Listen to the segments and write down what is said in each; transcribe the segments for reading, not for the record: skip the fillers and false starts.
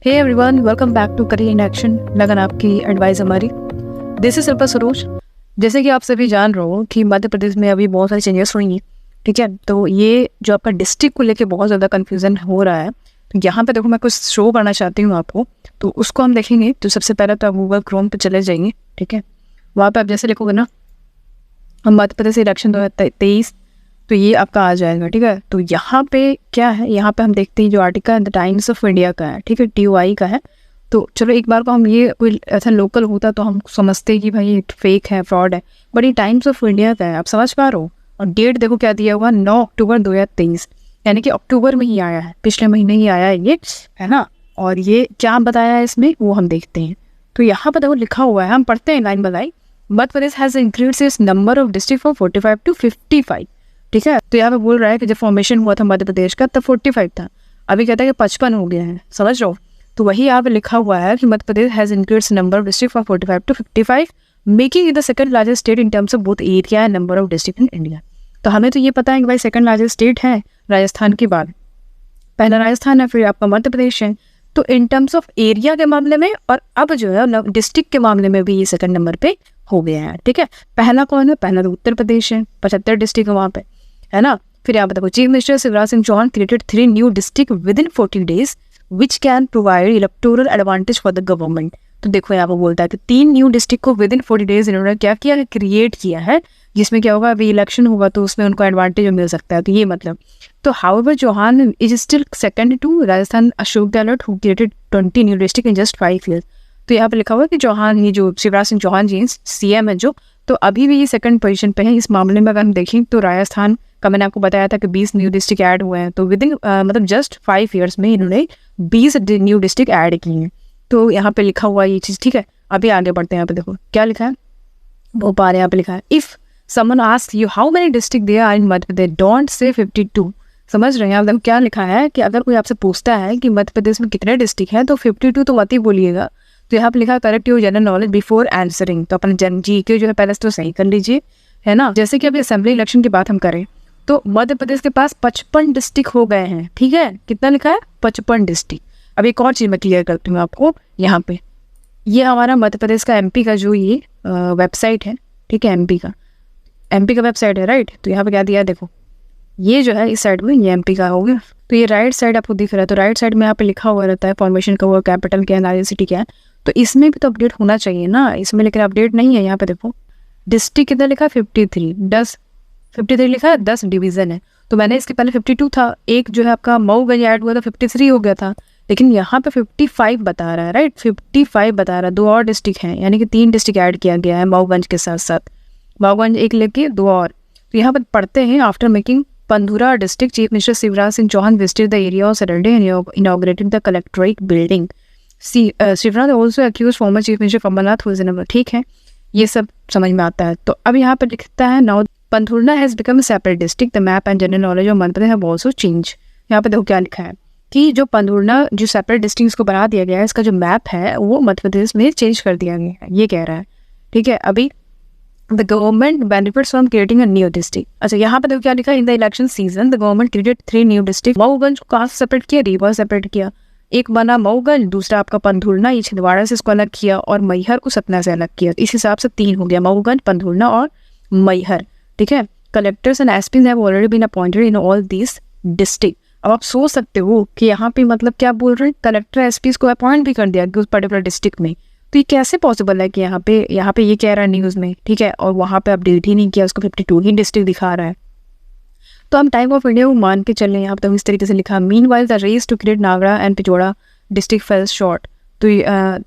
Hey everyone, welcome back to career in action. लगन आपकी advice हमारी। This is Shilpa Saroj. जैसे कि आप सभी जान रहे हो कि मध्य प्रदेश में अभी बहुत सारी चेंजेस हुई हैं, ठीक है। तो ये जो आपका डिस्ट्रिक्ट को लेके बहुत ज़्यादा कन्फ्यूजन हो रहा है, तो यहाँ पे देखो मैं कुछ शो करना चाहती हूँ आपको, तो उसको हम देखेंगे। तो सबसे पहले तो आप गूगल क्रोम पे चले जाएंगे, ठीक है। वहाँ पे आप जैसे लिखोगे ना मध्य प्रदेश इलेक्शन 2023, तो ये आपका आ जाएगा, ठीक है। तो यहाँ पे क्या है, यहाँ पे हम देखते हैं जो article the times of India का है, ठीक है, TOI का है। तो चलो एक बार को हम ये कोई ऐसा लोकल होता तो हम समझते कि भाई ये फेक है, फ्रॉड है, बट ये टाइम्स ऑफ इंडिया का है, आप समझ पा रहे हो। और डेट देखो क्या दिया हुआ, 9 अक्टूबर 2023, यानी कि अक्टूबर में ही आया है, पिछले महीने ही आया है ये, है ना। और ये क्या बताया है इसमें वो हम देखते हैं। तो यहाँ पर देखो लिखा हुआ है, हम पढ़ते हैं line by line. Madhya Pradesh has increase its number of district from 45 to 55, ठीक है। तो यहाँ पे बोल रहा है कि जब फॉर्मेशन हुआ था मध्य प्रदेश का तब 45 था, अभी कहता है कि 55 हो गया है, समझ रहे हो। तो वही यहाँ पे लिखा हुआ है कि Madhya Pradesh has increase number of district from 45 to 55, making it the second largest state in terms of both area and number of district in India. तो हमें तो ये पता है कि भाई सेकंड लार्जेस्ट स्टेट है राजस्थान के बाद, पहला राजस्थान है, फिर आपका मध्य प्रदेश है। तो इन टर्म्स ऑफ एरिया के मामले में और अब जो है डिस्ट्रिक्ट के मामले में भी ये सेकंड नंबर पे हो गया है, ठीक है। पहला कौन है, पहला तो उत्तर प्रदेश है, 75 डिस्ट्रिक्ट है वहाँ पे, है ना। फिर यहाँ पे देखो chief minister Shivraj Singh Chouhan created 3 new district within 40 days which can provide electoral advantage for the government. तो देखो यहाँ पे बोलता है कि 3 न्यू डिस्ट्रिक्ट को विद इन 40 days इन्होंने क्या किया है, क्रिएट किया है, जिसमें क्या होगा, अभी इलेक्शन होगा तो उसमें उनको एडवांटेज मिल सकता है। तो ये मतलब, तो however Chouhan is still second to Rajasthan Ashok Gehlot who created 20 new district in just 5 years। तो यहाँ पे लिखा हुआ है कि चौहान, ये जो शिवराज सिंह चौहान जी CM है जो, तो अभी भी ये सेकंड पोजीशन पे है। इस मामले में अगर हम देखें तो राजस्थान का मैंने आपको बताया था कि 20 न्यू डिस्ट्रिक्ट ऐड हुए हैं, तो विद इन मतलब जस्ट 5 years में इन्होंने 20 न्यू डिस्ट्रिक्ट ऐड की हैं। तो यहाँ पे लिखा हुआ ये चीज़, ठीक है। अभी आगे बढ़ते हैं, यहाँ पे देखो क्या लिखा है, भोपाल यहाँ पे लिखा है। If someone asks you how many district there are in Madhya Pradesh, don't say 52। समझ रहे हैं आप, देखो क्या लिखा है कि अगर कोई आपसे पूछता है कि मध्य प्रदेश में कितने डिस्ट्रिक्ट हैं तो 52 तो मत ही बोलिएगा। तो यहाँ पे लिखा है correct your general knowledge before answering. तो अपने GK जो है पहले तो सही कर लीजिए, है ना। जैसे कि अभी असेंबली इलेक्शन की बात हम करें तो मध्य प्रदेश के पास 55 डिस्ट्रिक्ट हो गए हैं, ठीक है। कितना लिखा है, 55 डिस्ट्रिक्ट। अब एक और चीज़ मैं क्लियर करती हूँ आपको, यहाँ पे ये हमारा मध्य प्रदेश का MP का जो ये वेबसाइट है, ठीक है, MP का वेबसाइट है, राइट। तो यहाँ पे क्या दिया है देखो, ये जो है इस साइड में ये MP का हो गया। तो ये राइट साइड आपको दिख रहा है, तो राइट साइड में यहाँ पे लिखा हुआ रहता है फॉर्मेशन का हुआ, कैपिटल क्या है, लार्जेस्ट सिटी क्या है। तो इसमें भी तो अपडेट होना चाहिए ना, इसमें लेकिन अपडेट नहीं है। यहाँ पे देखो डिस्ट्रिक्ट कितना लिखा है, 53 लिखा है, 10 डिवीजन है। तो मैंने इसके पहले 52 था, एक जो है आपका मऊगंज ऐड हुआ था, 53 हो गया था, लेकिन यहाँ पे 55 बता रहा है, राइट। 55 बता रहा है, 2 और डिस्ट्रिक्ट हैं, यानी कि 3 डिस्ट्रिक्ट ऐड किया गया है मऊगंज के साथ साथ, मऊगंज एक लेके 2 और। तो यहाँ पर पढ़ते हैं, after making पंधुरा district chief minister Shivraj Singh Chouhan visited the area of Saturday and inaugurated the collectorate building. Shivraj also accused former chief minister Kamal Nath who is in, ठीक है, ये सब समझ में आता है। तो अब यहाँ पर लिखता है now Pandhurna has become a separate district, the map and general knowledge of Madhya Pradesh have also change. यहाँ पे देखो क्या लिखा है कि जो पंधुरना जो सेपरेट डिस्ट्रिक्ट को बना दिया गया है, इसका जो मैप है वो मध्य प्रदेश में चेंज कर दिया गया है, ये कह रहा है, ठीक है। अभी the government benefits from creating a new district. अच्छा यहाँ पे देखो क्या लिखा है, in the election season the government created 3 new district. Mauganj को कहाँ से सेपरेट किया, रीवा सेपरेट किया, एक बना मऊगंज, दूसरा आपका पंधुरना, ये छिंदवाड़ा से इसको अलग किया, और मैहर को सतना से अलग किया। इस हिसाब से 3 हो गया, मऊगंज, पंधुरना और मैहर, ठीक है। Collectors and SPs have already been appointed in all these district. अब आप सोच सकते हो कि यहाँ पे मतलब क्या बोल रहे हैं, कलेक्टर एसपीज को अपॉइंट भी कर दिया उस पर्टिकुलर डिस्ट्रिक्ट में। तो ये कैसे पॉसिबल है कि यहाँ पे ये कह रहा है न्यूज़ में, ठीक है, और वहाँ पे अपडेट ही नहीं किया, उसको 52 ही डिस्ट्रिक्ट दिखा रहा है। तो हम टाइम ऑफ इंडिया को मान के चल रहे हैं, यहाँ पे इस तरीके से लिखा, meanwhile the race to create Nagda and Pichhore district fell short. तो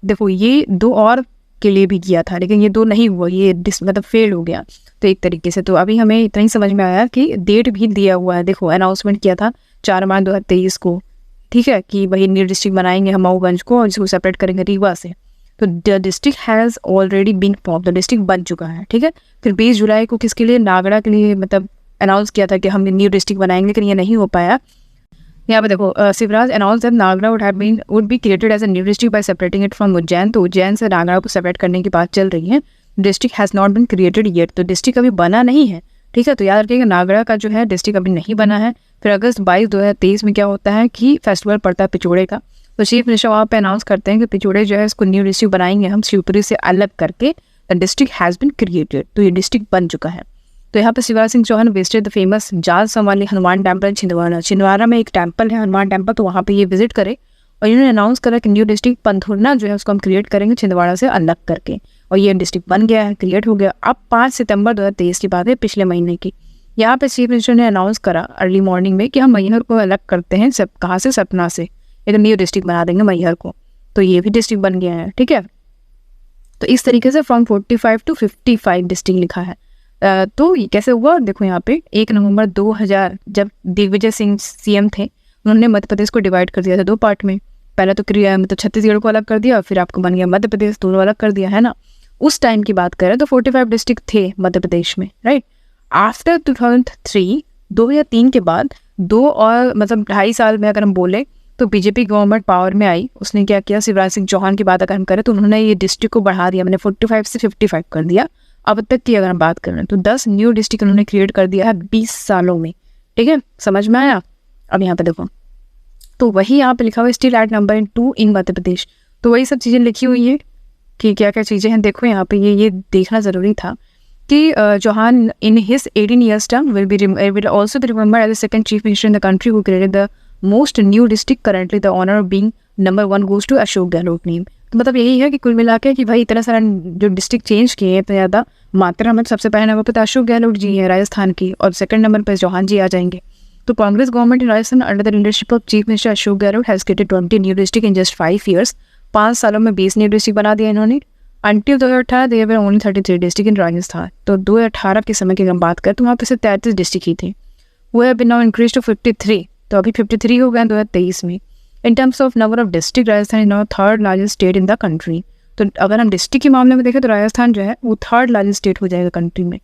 देखो ये 2 और के लिए भी किया था, लेकिन ये 2 नहीं हुआ, ये मतलब फेल हो गया। तो एक तरीके से तो अभी हमें इतना ही समझ में आया कि डेट भी दिया हुआ है, देखो अनाउंसमेंट किया था 4 मार्च 2023 को, ठीक है, कि वही न्यू डिस्ट्रिक्ट बनाएंगे हम मऊगंज को और इसको सेपरेट करेंगे रीवा से। तो the district has already been form, the district बन चुका है, ठीक है। फिर 20 जुलाई को किसके लिए, नागड़ा के लिए मतलब अनाउंस किया था कि हम न्यू डिस्ट्रिक्ट बनाएंगे, लेकिन ये नहीं हो पाया। यहाँ पे देखो Shivraj announce that Nagda would be created as a new district by separating it from Ujjain. तो उज्जैन से नागड़ा को सेपरेट करने की बात चल रही है। District has not been created yet, तो डिस्ट्रिक्ट अभी बना नहीं है, ठीक है। तो याद रखिएगा नागड़ा का जो है डिस्ट्रिक्ट अभी नहीं बना है। फिर अगस्त 22, 2023 में क्या होता है कि फेस्टिवल पड़ता है पिछोड़े का, तो चीफ मिनिस्टर वहाँ पे अनाउंस करते हैं कि पिछोड़े जो है इसको न्यू डिस्ट्रिक्ट बनाएंगे हम, शिवपुरी से अलग करके the district has been created, तो ये डिस्ट्रिक्ट बन चुका है। तो यहाँ पे Shivraj Singh Chouhan visited the famous Jal Sanwali Hanuman temple Chhindwara. Chhindwara में एक टेम्पल है हनुमान टेम्पल, तो वहाँ पे ये विजिट करे और इन्होंने अनाउंस करा कि न्यू डिस्ट्रिक्ट पंथुरना जो है उसको हम क्रिएट करेंगे छिंदवाड़ा से अलग करके, और ये डिस्ट्रिक्ट बन गया है, क्रिएट हो गया। अब 5 सितंबर 2023 की बात है, पिछले महीने की। यहाँ पे चीफ मिनिस्टर ने अनाउंस करा अर्ली मॉर्निंग में कि हम मैहर को अलग करते हैं, सब कहाँ से, सतना से, एक न्यू डिस्ट्रिक्ट बना देंगे मैहर को, तो ये भी डिस्ट्रिक्ट बन गया है। ठीक है, तो इस तरीके से फ्रॉम 45 to 55 डिस्ट्रिक्ट लिखा है। तो ये कैसे हुआ, देखो यहाँ पे 1 नवंबर 2000 जब दिग्विजय सिंह सीएम थे, उन्होंने मध्य प्रदेश को डिवाइड कर दिया था 2 पार्ट में। पहले तो मतलब छत्तीसगढ़ को अलग कर दिया, फिर आपको बन गया मध्य प्रदेश, दोनों अलग कर दिया है ना। उस टाइम की बात करें तो 45 डिस्ट्रिक्ट थे मध्य प्रदेश में, राइट। आफ्टर 2003, 2 या 3 के बाद 2 और मतलब 2.5 साल में अगर हम बोले तो बीजेपी गवर्नमेंट पावर में आई। उसने क्या किया, शिवराज सिंह चौहान की बात अगर हम करें तो उन्होंने ये डिस्ट्रिक्ट को बढ़ा दिया, मैंने 45 से 55 कर दिया। अब तक की अगर हम बात करें तो 10 न्यू डिस्ट्रिक्ट उन्होंने क्रिएट कर दिया है 20 सालों में। ठीक है, समझ में आया। अब यहाँ पे देखो, तो वही यहाँ पे लिखा हुआ स्टिल एट नंबर 2 इन मध्य प्रदेश, तो वही सब चीज़ें लिखी हुई है कि क्या क्या चीज़ें हैं। देखो यहाँ पे ये देखना ज़रूरी था कि Chouhan in his 18 years term will also be remembered as the second chief minister in the country who created the most new district. Currently the honor of being number 1 goes to Ashok Gehlot name. तो मतलब यही है कि कुल मिला के कि भाई इतना सारा जो डिस्ट्रिक्ट चेंज किए हैं, तो ज़्यादा मात्रा में सबसे पहले नंबर पर अशोक गहलोत जी हैं राजस्थान की, और सेकंड नंबर पर चौहान जी आ जाएंगे। तो Congress government in Rajasthan under the leadership of chief minister Ashok Gehlot has created 20 new district in just 5 years. 5 सालों में 20 न्यू डिस्ट्रिक्ट बना दिया इन्होंने। Until 2018 there were only 33 district in Rajasthan. तो 2018 के समय की हम बात करें तो वहाँ पे सिर्फ 33 डिस्ट्रिक्ट ही थे। वो have been now increase to 53, तो अभी 53 हो गए 2023 में। In terms of number of district Rajasthan is now 3rd largest state in the country. तो अगर हम डिस्ट्रिक्ट के मामले में देखें तो राजस्थान जो है वो 3rd लार्जेस्ट स्टेट हो जाएगा कंट्री में।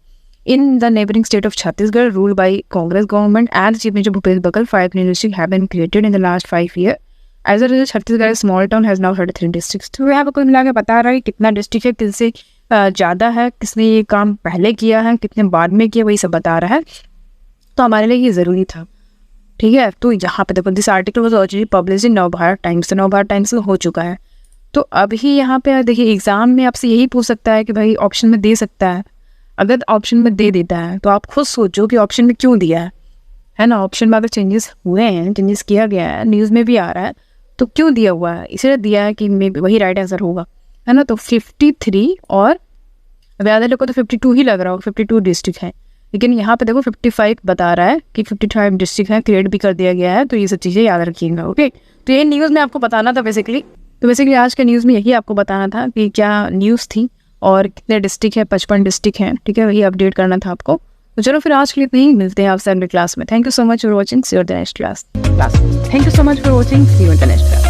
In the neighbouring state of Chhattisgarh ruled by Congress government and chief minister Bhupesh Baghel 5 new district have been created in the last 5 years. As a result, Chhattisgarh small town has now 33 district. तो यहाँ पर कोई मिला के बता रहा है कितना डिस्ट्रिक्ट है, किससे ज़्यादा है, किसने ये काम पहले किया है, कितने बाद में किया, वही सब बता रहा है। तो हमारे लिए ये ज़रूरी था। ठीक है, तो यहाँ पे देखो this article was already publish in Navbharat times, तो नवभारत टाइम्स में हो चुका है। तो अभी यहाँ पे देखिए एग्जाम में आपसे यही पूछ सकता है कि भाई ऑप्शन में दे सकता है। अगर ऑप्शन में दे देता है तो आप खुद सोचो कि ऑप्शन में क्यों दिया है ना। ऑप्शन में अगर चेंजेस हुए हैं, चेंजेस किया गया है, न्यूज़ में भी आ रहा है, तो क्यों दिया हुआ है, इसलिए दिया है कि मे वही राइट आंसर होगा, है ना। तो 53 और ज़्यादा लोग को तो 52 ही लग रहा हो, 52 डिस्ट्रिक्ट है, लेकिन यहाँ पे देखो 55 बता रहा है कि 55 डिस्ट्रिक्ट है, क्रिएट भी कर दिया गया है। तो ये सब चीज़ें याद रखिएगा, ओके। तो ये न्यूज़ में आपको बताना था बेसिकली। तो बेसिकली आज के न्यूज़ में यही आपको बताना था कि क्या न्यूज़ थी और कितने डिस्ट्रिक्ट है, 55 डिस्ट्रिक्ट हैं। ठीक है, वही अपडेट करना था आपको। तो चलो फिर आज के लिए इतना ही, मिलते हैं आपसे अगले क्लास में। Thank you so much for watching, see you in the next class. Thank you so much for watching, see you in the next class.